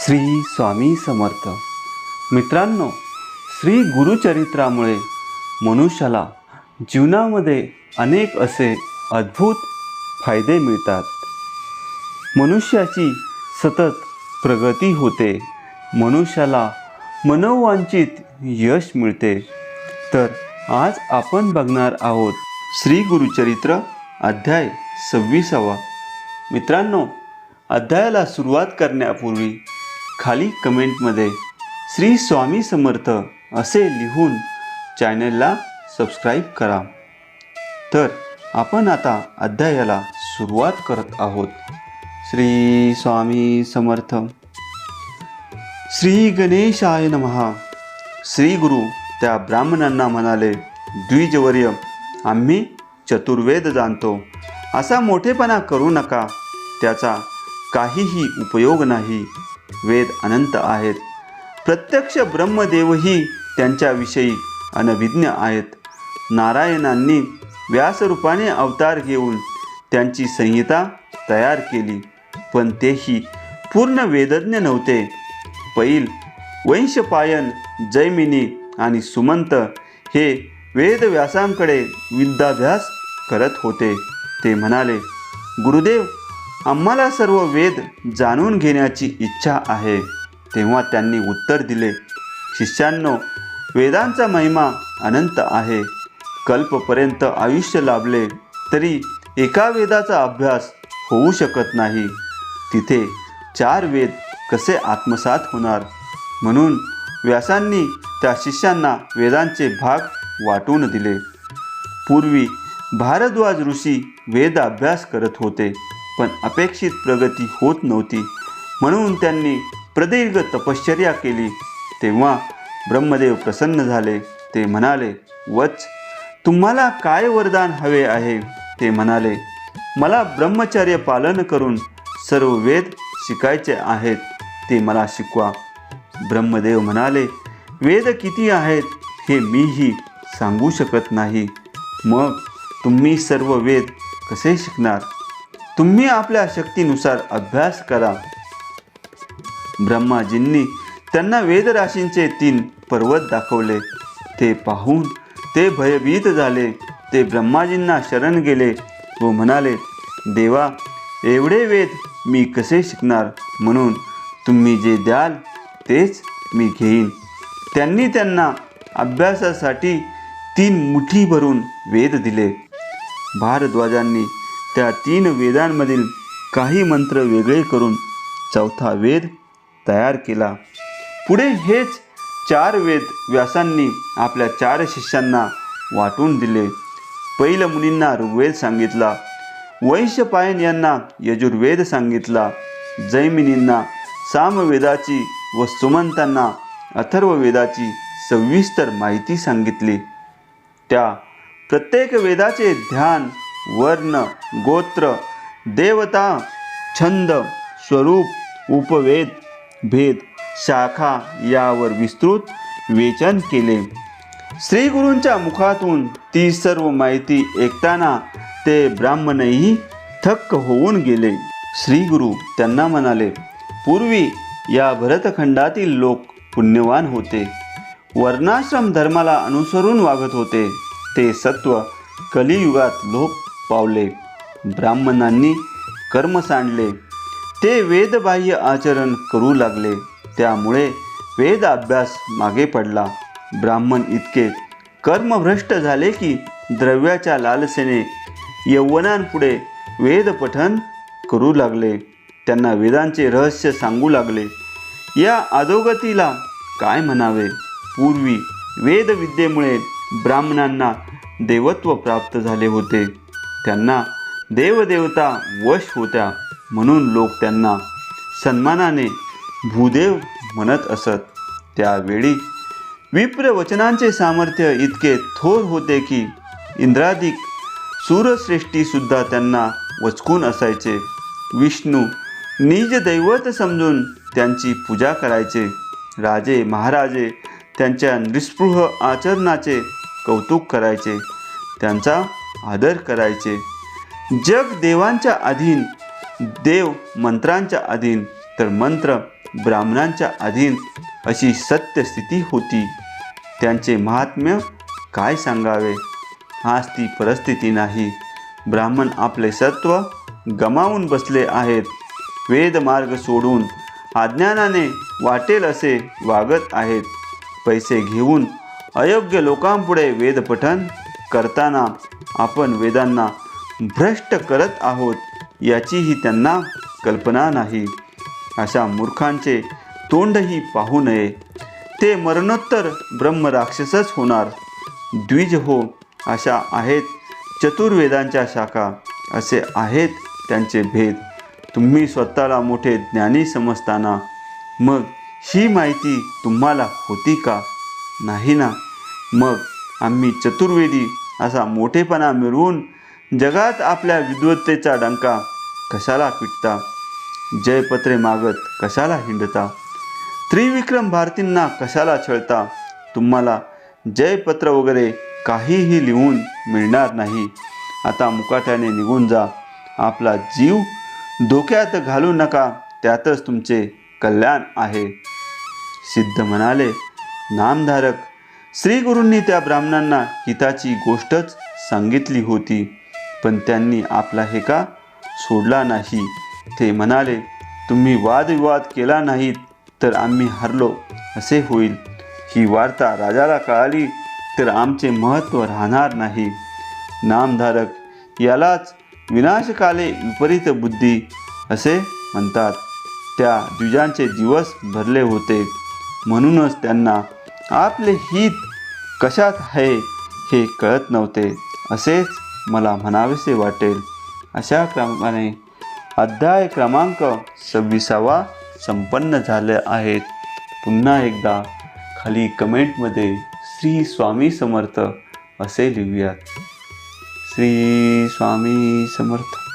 श्री स्वामी समर्थ. मित्रांनो, श्री गुरुचरित्रामुळे मनुष्याला जीवनामध्ये अनेक असे अद्भुत फायदे मिळतात. मनुष्याची सतत प्रगती होते, मनुष्याला मनोवांछित यश मिळते. तर आज आपण बघणार आहोत श्री गुरुचरित्र अध्याय 26. मित्रांनो, अध्यायाला सुरुवात करण्यापूर्वी खाली कमेंटमध्ये श्री स्वामी समर्थ असे लिहून चॅनलला सबस्क्राईब करा. तर आपण आता अध्यायाला सुरुवात करत आहोत. श्री स्वामी समर्थ. श्री गणेशाय नमः. श्री गुरु त्या ब्राह्मणांना म्हणाले, द्विजवर्य, आम्ही चतुर्वेद जाणतो, असा मोठेपणा करू नका. त्याचा काहीही उपयोग नाही. वेद अनंत आहेत. प्रत्यक्ष ब्रह्मदेवही त्यांच्याविषयी अनभिज्ञ आहेत. नारायणांनी व्यासरूपाने अवतार घेऊन त्यांची संहिता तयार केली, पण तेही पूर्ण वेदज्ञ नव्हते. पैल, वैशंपायन, जैमिनी आणि सुमंत हे वेदव्यासांकडे विद्याभ्यास करत होते. ते म्हणाले, गुरुदेव, आम्हाला सर्व वेद जाणून घेण्याची इच्छा आहे. तेव्हा त्यांनी उत्तर दिले, शिष्यांनो, वेदांचा महिमा अनंत आहे. कल्पपर्यंत आयुष्य लाभले तरी एका वेदाचा अभ्यास होऊ शकत नाही. तिथे 4 वेद कसे आत्मसात होणार? म्हणून व्यासांनी त्या शिष्यांना वेदांचे भाग वाटून दिले. पूर्वी भारद्वाज ऋषी वेद अभ्यास करत होते, पण अपेक्षित प्रगती होत नव्हती. म्हणून त्यांनी प्रदीर्घ तपश्चर्या केली. तेव्हा ब्रह्मदेव प्रसन्न झाले. ते म्हणाले, वत्स, तुम्हाला काय वरदान हवे आहे? ते म्हणाले, मला ब्रह्मचर्य पालन करून सर्व वेद शिकायचे आहेत. ते मला शिकवा. ब्रह्मदेव म्हणाले, वेद किती आहेत हे मीही सांगू शकत नाही. मग तुम्ही सर्व वेद कसे शिकणार? तुम्ही आपल्या शक्तीनुसार अभ्यास करा. ब्रह्माजींनी त्यांना वेदराशींचे 3 पर्वत दाखवले. ते पाहून ते भयभीत झाले. ते ब्रह्माजींना शरण गेले व म्हणाले, देवा, एवढे वेद मी कसे शिकणार? म्हणून तुम्ही जे द्याल तेच मी घेईन. त्यांनी त्यांना अभ्यासासाठी 3 मुठी भरून वेद दिले. भारद्वाजांनी त्या 3 वेदांमधील काही मंत्र वेगळे करून 4था वेद तयार केला. पुढे हेच 4 वेद व्यासांनी आपल्या 4 शिष्यांना वाटून दिले. पैल मुनींना ऋग्वेद सांगितला, वैशंपायन यांना यजुर्वेद सांगितला, जैमिनींना सामवेदाची व सुमंतांना अथर्ववेदाची सविस्तर माहिती सांगितली. त्या प्रत्येक वेदाचे ध्यान, वर्ण, गोत्र, देवता, छंद, स्वरूप, उपवेद, भेद, शाखा यावर विस्तृत विवेचन केले. श्री गुरूंच्या मुखातून ती सर्व माहिती ऐकताना ते ब्राह्मणही थक्क होऊन गेले. श्री गुरु त्यांना म्हणाले, पूर्वी या भरतखंडातील लोक पुण्यवान होते. वर्णाश्रम धर्माला अनुसरून वागत होते. ते सत्व कलियुगात लोप पावले. ब्राह्मणांनी कर्म सांडले. ते वेदबाह्य आचरण करू लागले. त्यामुळे वेद अभ्यास मागे पडला. ब्राह्मण इतके कर्मभ्रष्ट झाले की द्रव्याच्या लालसेने यौवनांपुढे वेद पठण करू लागले. त्यांना वेदांचे रहस्य सांगू लागले. या अधोगतीला काय म्हणावे? पूर्वी वेदविद्येमुळे ब्राह्मणांना देवत्व प्राप्त झाले होते. त्यांना देवदेवता वश होत्या, म्हणून लोक त्यांना सन्मानाने भूदेव म्हणत असत. त्यावेळी विप्र वचनांचे सामर्थ्य इतके थोर होते की इंद्रादिक सूरश्रेष्ठीसुद्धा त्यांना वचकून असायचे. विष्णू निज दैवत समजून त्यांची पूजा करायचे. राजे महाराजे त्यांच्या निस्पृह आचरणाचे कौतुक करायचे. त्यांचा आदर करायचे. जग देवांच्या अधीन, देव मंत्रांच्या अधीन, तर मंत्र ब्राह्मणांच्या अधीन अशी सत्य स्थिती होती. त्यांचे महात्म्य काय सांगावे. आज ती परिस्थिती नाही. ब्राह्मण आपले सत्व गमावून बसले आहेत. वेदमार्ग सोडून अज्ञानाने वाटेल असे वागत आहेत. पैसे घेऊन अयोग्य लोकांपुढे वेदपठण करताना आपण वेदांना भ्रष्ट करत आहोत याचीही त्यांना कल्पना नाही. अशा मूर्खांचे तोंडही पाहू नये. ते मरणोत्तर ब्रह्मराक्षसच होणार. द्विज हो, अशा आहेत चतुर्वेदांच्या शाखा. असे आहेत त्यांचे भेद. तुम्ही स्वतःला मोठे ज्ञानी समजताना मग ही माहिती तुम्हाला होती का? नाही ना. मग आम्ही चतुर्वेदी असा मोठेपणा मिळवून जगात आपल्या विद्वत्तेचा डंका कशाला पिटता? जयपत्रे मागत कशाला हिंडता? त्रिविक्रम भारतींना कशाला छळता? तुम्हाला जयपत्र वगैरे काहीही लिहून मिळणार नाही. आता मुकाट्याने निघून जा. आपला जीव धोक्यात घालू नका, त्यातच तुमचे कल्याण आहे. सिद्ध म्हणाले, नामधारक श्रीगुरूंनी त्या ब्राह्मणांना हिताची गोष्टच सांगितली होती, पण त्यांनी आपला हेका सोडला नाही. ते म्हणाले, तुम्ही वादविवाद केला नाहीत तर आम्ही हरलो असे होईल. ही वार्ता राजाला कळाली तर आमचे महत्त्व राहणार नाही. नामधारक यालाच विनाशकाले विपरीत बुद्धी असे म्हणतात. त्या द्विजांचे दिवस भरले होते, म्हणूनच त्यांना आपले हित कशात आहे हे कळत नव्हते असेच मला म्हणावेसे वाटेल. अशा क्रमाने अध्याय क्रमांक 26 संपन्न झाले आहेत. पुन्हा एकदा खाली कमेंटमध्ये श्री स्वामी समर्थ असे लिहूयात. श्री स्वामी समर्थ.